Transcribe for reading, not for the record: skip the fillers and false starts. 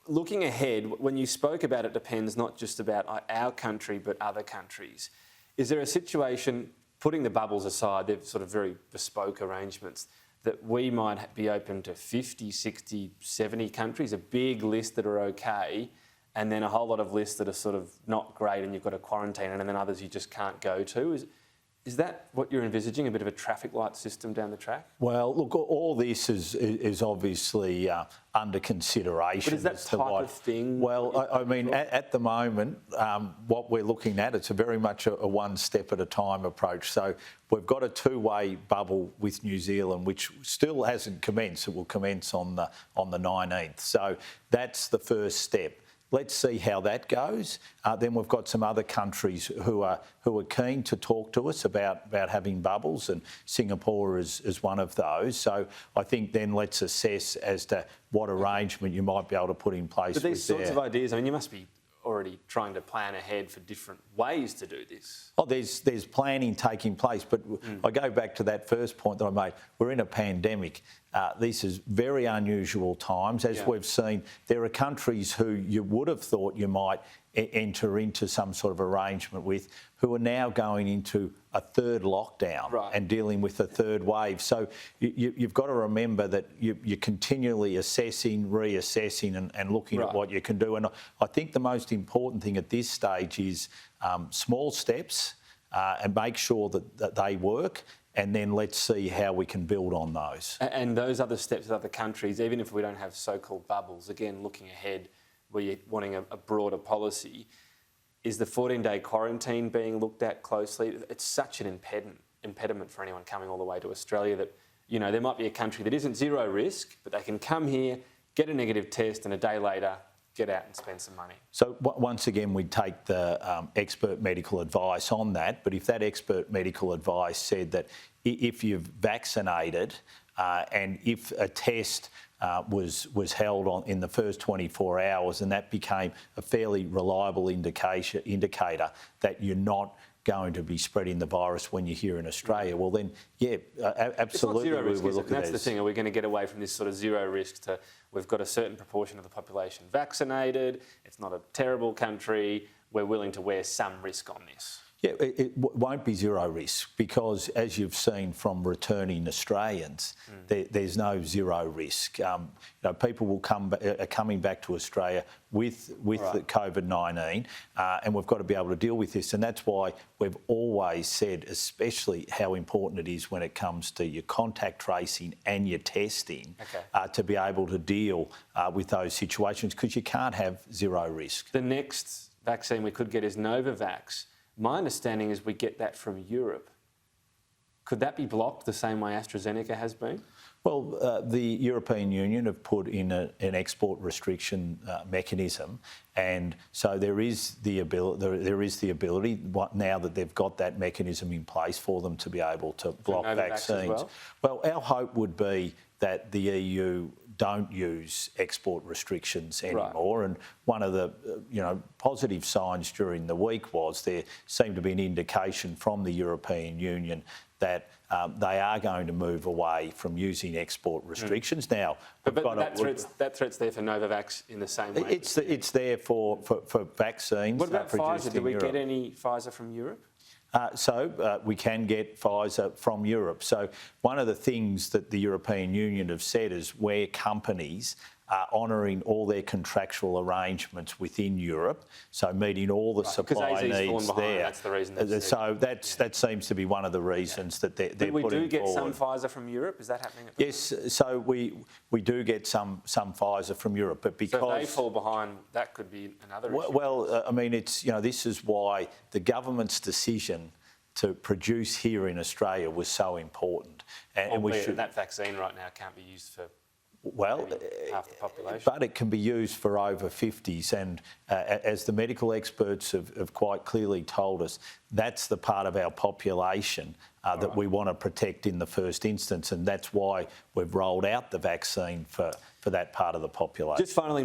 looking ahead, when you spoke about it depends not just about our country but other countries, is there a situation, putting the bubbles aside, they're sort of very bespoke arrangements, that we might be open to 50, 60, 70 countries, a big list that are okay, and then a whole lot of lists that are sort of not great and you've got to quarantine, and then others you just can't go to? Is that what you're envisaging, a bit of a traffic light system down the track? Well, look, all this is obviously under consideration. But is that type of thing? Well, I mean, at the moment, what we're looking at, it's very much a one step at a time approach. So we've got a two-way bubble with New Zealand, which still hasn't commenced. It will commence on the 19th. So that's the first step. Let's see how that goes. Then we've got some other countries who are keen to talk to us about having bubbles, and Singapore is one of those. So I think then let's assess as to what arrangement you might be able to put in place. But these sorts of ideas, I mean, you must be already trying to plan ahead for different ways to do this. Oh, there's planning taking place, but I go back to that first point that I made. We're in a pandemic. This is very unusual times. As we've seen, there are countries who you would have thought you might enter into some sort of arrangement with, who are now going into a third lockdown and dealing with a third wave. So you've got to remember that you're continually assessing, reassessing and looking at what you can do. And I think the most important thing at this stage is small steps and make sure that they work, and then let's see how we can build on those. And those other steps with other countries, even if we don't have so-called bubbles, again, looking ahead, where you're wanting a broader policy, is the 14-day quarantine being looked at closely? It's such an impediment for anyone coming all the way to Australia that, you know, there might be a country that isn't zero risk, but they can come here, get a negative test, and a day later get out and spend some money. So once again, we take the expert medical advice on that, but if that expert medical advice said that if you've vaccinated and if a test was held in the first 24 hours, and that became a fairly reliable indicator that you're not going to be spreading the virus when you're here in Australia, well then, yeah, absolutely. It's not zero risk, is it? That's the thing. Are we going to get away from this sort of zero risk to we've got a certain proportion of the population vaccinated, it's not a terrible country, we're willing to wear some risk on this? Yeah, it won't be zero risk because, as you've seen from returning Australians, there's no zero risk. People are coming back to Australia with the COVID-19, and we've got to be able to deal with this. And that's why we've always said, especially how important it is when it comes to your contact tracing and your testing, to be able to deal with those situations, because you can't have zero risk. The next vaccine we could get is Novavax. My understanding is we get that from Europe. Could that be blocked the same way AstraZeneca has been? Well, the European Union have put in an export restriction mechanism, and so there is the ability now that they've got that mechanism in place for them to be able to block vaccines. Well, our hope would be that the EU don't use export restrictions anymore. And one of the positive signs during the week was there seemed to be an indication from the European Union that they are going to move away from using export restrictions. Now, but that threat's there for Novavax in the same way. It's there for vaccines. What about Pfizer? Do we get any Pfizer from Europe? So we can get Pfizer from Europe. So one of the things that the European Union have said is where companies are honouring all their contractual arrangements within Europe, so meeting all the supply needs there. That's the reason. So that seems to be one of the reasons that they're putting forward. We do get some Pfizer from Europe. Is that happening? Yes. So we do get some Pfizer from Europe, but because so if they fall behind, that could be another issue. Well, I mean, it's this is why the government's decision to produce here in Australia was so important, and that vaccine right now can't be used for. Well, half the population. But it can be used for over 50s, and as the medical experts have quite clearly told us, that's the part of our population that we want to protect in the first instance, and that's why we've rolled out the vaccine for that part of the population. Just finally,